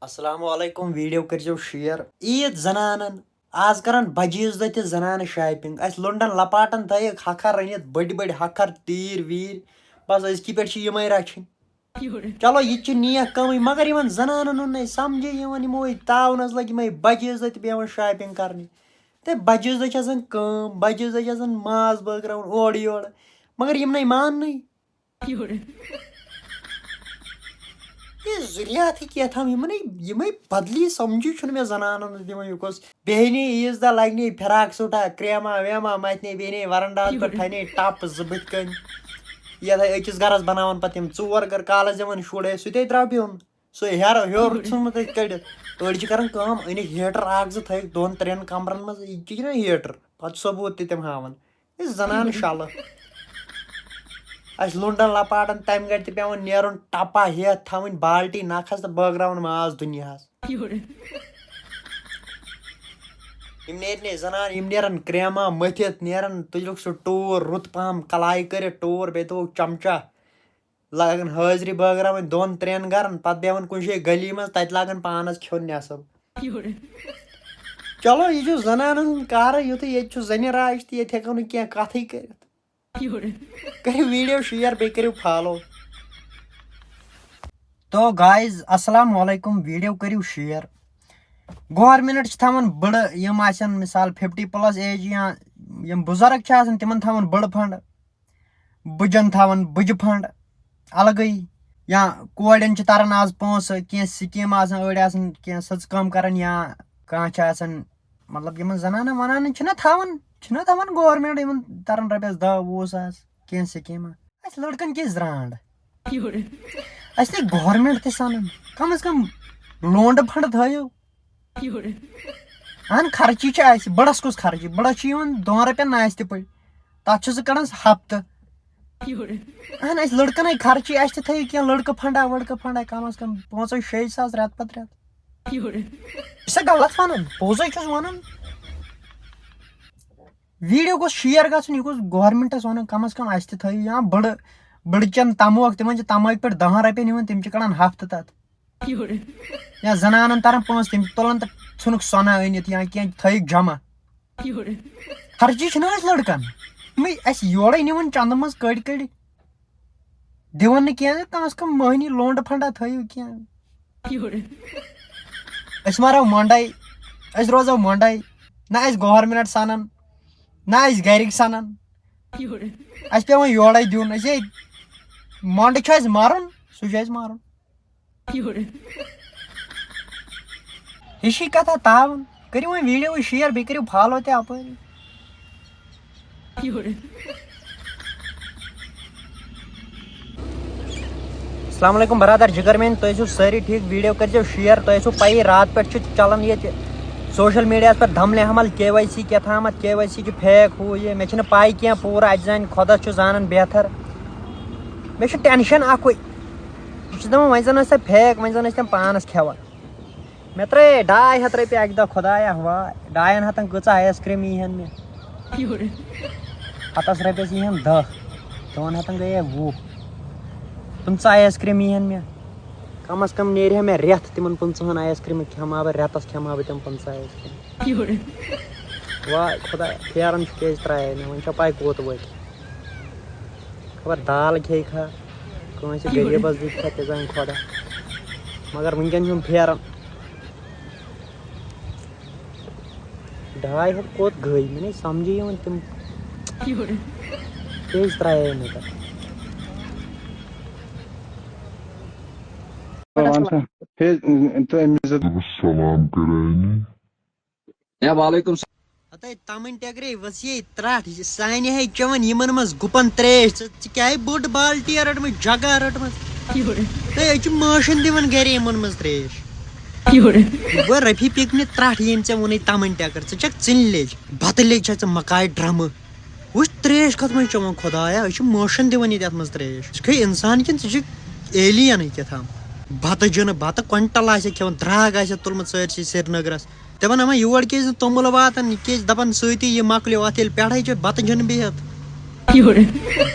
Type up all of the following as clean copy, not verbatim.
السلام علیکم ویڈیو کٔرزیو شیر عیٖد زنانن آز کران بجیز دۄہ تہِ زنانہٕ شاپنگ اسہِ لُنڈن لپاٹن تھٲیِکھ ہکھر رٔنِتھ بٔڑۍ بٔڑۍ ہکھر تیٖر ویٖر بس أزکہِ پٮ۪ٹھ چھِ یِمے رچھِنۍ چلو یہِ تہِ چھِ نیک کٲمٕے مگر یِمن زنانن ہُنٛد نَے سمجھے یِوان یِموے تاونس لٔگۍ یِمے بجیز دۄہ تہِ بیٚہوان شاپنگ کرنہِ تہٕ بجیز دۄہ چھِ آسان کٲم بجیز دۄہ چھِ آسان ماز بٲگراوُن اورٕ یورٕ مگر یِم نَے ماننٕے یہ ضریات کیٛاہ یِمے بدلی سمجھی چھُنہٕ مےٚ زنانن ہُنٛد یِوان یہِ کۄس بیٚہنے عیٖز دۄہ لگنے فراک سوٗٹا کرٛیما ویما متھنے بیٚہنے ورنڈاہس پٮ۪ٹھ تھاونے ٹپ زٕ بٕتھِ کَنۍ یتھے أکِس گرس بناوان پتہٕ یِم ژور گرٕ کالس دِوان شُر ہے سُہ تے درٛاو بِہُن سُہ ہیوٚر ژھُنمُت أتھۍ کٔڑِتھ أڑۍ چھِ کران کٲم أنِکھ ہیٖٹر اکھ زٕ تھٲیِکھ 2-3 کمرن منٛز یہِ تہِ چھُ نا ہیٖٹر پتہٕ چھُ ثوبوٗت تہِ تِم ہاوان ہے زنانہٕ شلہٕ اَسہِ لُنڈن لپاٹن تمہِ گرِ تہِ پیٚوان نیرُن ٹپا ہیٚتھ تھاوٕنۍ بالٹی نکھس تہٕ بٲگراوُن ماز دُنیاہس یِم نیرنے زنانہٕ یِم نیرن کرٛیما مٔتھِتھ نیرن تُجکھ سُہ ٹوٗر رُت پہم کلاے کٔرِتھ ٹوٗر بیٚیہِ تھوٚوُکھ چمچا لاگن حٲضری بٲگراوٕنۍ 2-3 گرن پتہٕ بیٚہوان کُنہِ جایہِ گلی منٛز تتہِ لاگان پانس کھیوٚن نٮ۪صب چلو یہِ چھُ زنانن ہُنٛد کارٕے یُتھُے ییٚتہِ چھُ زنہِ راج تہٕ ییٚتہِ ہٮ۪کو نہٕ کینٛہہ کتھٕے کٔرِتھ کٔرِو ویٖڈیو شیر بیٚیہِ کٔرِو فالو تو گایز السلام علیکم ویٖڈیو کٔرِو شیر گورمنٹ چھِ تھاوان بٔڑٕ یِم آسن مِثال 50+ ایج یا یِم بُزرگ چھِ آسان تِمن تھاوان بٔڑٕ فنڈ بٕجن تھاوان بٕجہِ فنڈ الگٕے یا کورٮ۪ن چھِ تران آز پونٛسہٕ کینٛہہ سکیٖم آسان أڑۍ آسان کینٛہہ سٕژ کٲم کران یا کانٛہہ چھِ آسان مطلب یِمن زنانن ونانن چھِنہ تھاوان گورمنٹ یِمن تران رۄپیس 10-20 ساس کینٛہہ سکیٖمہ اسہِ لڑکن کیٛازِ درٛانٛڈ اسہِ نَے گورمنٹ تہِ سنان کم از کم لونڈٕ فنڈ تھٲیِو اہن خرچی چھِ اسہِ بٔڑس کُس خرچی بٔڑس چھِ یِوان 2 رۄپین ناستہِ پٲٹھۍ تتھ چھُ سُہ کڑان ہفتہٕ اہن اسہِ لڑکنے خرچی اسہِ تہِ تھٲیِو کینٛہہ لڑکہٕ فنڈا کم از کم 5-6 ساس رٮ۪تہٕ پتہٕ رٮ۪تہٕ یہِ چھا غلط ونان پوٚزے چھُس ونان ویٖڈیو گوٚژھ شیر گژھُن یہِ گوٚژھ گورمنٹس ونُن کم از کم اسہِ تہِ تھٲیِو یا بٔڑچن تموکھ تِمن چھِ تماکہِ پٮ۪ٹھ 10 رۄپین یِوان تِم چھِ کڑان ہفتہٕ تتھ یا زنانن تران پونٛسہٕ تِم تُلان تہٕ ژھُنُکھ سۄنا أنِتھ یا کینٛہہ تھٲیِکھ جمع خرچی چھِنہ أسۍ لڑکن یِمے اسہِ یورے نِوان چندٕ منٛز کٔڑۍ دِوان نہٕ کینٛہہ کم از کم مٔہنی لونڈٕ فنڈا تھٲیِو کینٛہہ أسۍ مرو مۄنڈے أسۍ روزو مۄنڈے نہ اسہِ گورمنٹ سنان نہ اسہِ گرِکۍ سنان اسہِ پیٚوان یورے دیُن أسے مۄنڈٕ چھُ اسہِ مرُن سُہ چھُ اسہِ مرُن ہِشی کتھا تاوُن کٔرِو وۄنۍ ویٖڈیو شیر بیٚیہِ کٔرِو فالو تہِ اپٲری السلام علیکم برادر جگر میٲنۍ تُہۍ ٲسِو سٲری ٹھیٖک ویٖڈیو کٔرزیو شیر تۄہہِ ٲسوٕ پیی راتہٕ پٮ۪ٹھ چھُ چلان ییٚتہِ سوشل میٖڈیاہس پٮ۪ٹھ دھملہِ حمل KYC کیٛاہ تھامتھ KYC چھُ فیک ہُہ یہِ مےٚ چھنہٕ پاے کینٛہہ پوٗرٕ اَتہِ زانہِ خۄدا چھُ زانان بہتر مےٚ چھُ ٹٮ۪نشن اکُے یہِ چھِ دپان وۄنۍ زن ٲسۍ تَتھ فیک وۄنۍ زن ٲسۍ تِم پانس کھٮ۪وان مےٚ ترٛٲے 200 رۄپیہِ اکہِ دۄہ خۄدایا واے 200 ہتن کۭژاہ آیس کرٛیٖم یی ہن مےٚ 7 رۄپیس یی ہن 10 2 ہتن گٔیے 20 15 آیس کرٛیٖم یی ہن مےٚ کم از کم نیرِ ہا مےٚ رٮ۪تھ تِمن 15 آیس کرٛیٖمہٕ کھٮ۪مہٕ ہا بہٕ رٮ۪تس کھٮ۪مہٕ ہا بہٕ تِم 15 آیس کرٛیٖم واے خۄدایا پھیرن چھُ کیٛازِ ترٛایے مےٚ وۄنۍ چھو پاے کوٚت وٲتۍ خبر دال کھیٚیہِ کھا کٲنٛسہِ غریٖبس دِتہِ کھا تہِ زانہِ خۄدا مگر وٕنکیٚن چھُم پھیران 200 کوٚت گٔے مےٚ نَے سمجھی یِوان تِم کیٛازِ ترٛایے مےٚ تتھ تمن ٹیگرے ؤسیے ترٛٹھ سانہِ ہے چٮ۪وان یِمن منٛز گُپن تریش ژٕ کیٛاہ بٔڑ بالٹیٖن رٔٹمٕژ جگہ رٔٹمٕژ ہے أسۍ چھِ مٲشن دِوان گرِ یِمن منٛز تریش بہٕ رفی پِکنہِ ترٛٹھ ییٚمۍ ژےٚ ووٚنُے تمن ٹیکر ژٕ چھکھ ژِنہِ لیٚج بتہٕ لیٚج چھےٚ ژٕ مکاے ڈرمہٕ وٕچھ تریش کتھ منٛز چٮ۪وان خۄدایا أسۍ چھِ مٲشن دِوان ییٚتہِ اتھ منٛز تریش ژٕ چھُکھے اِنسان کِنہٕ ژٕ چھُکھ ایلینٕے کیٛاہتام بتہٕ جِنہٕ بتہٕ کۄنٹل آسہِ کھٮ۪وان درٛاگ آسہِ تُلمُت سٲرسٕے سرینگرس دپان اما یور کیٛازِ نہٕ توٚمُل واتان یہِ کیٛازِ دپان سۭتی یہِ مۄکلیو اتھ ییٚلہِ پٮ۪ٹھے چھِ بتہٕ جِنہٕ بِہِتھ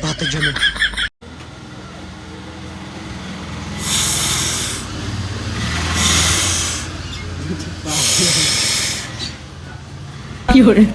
بتہٕ جِنہٕ 有人。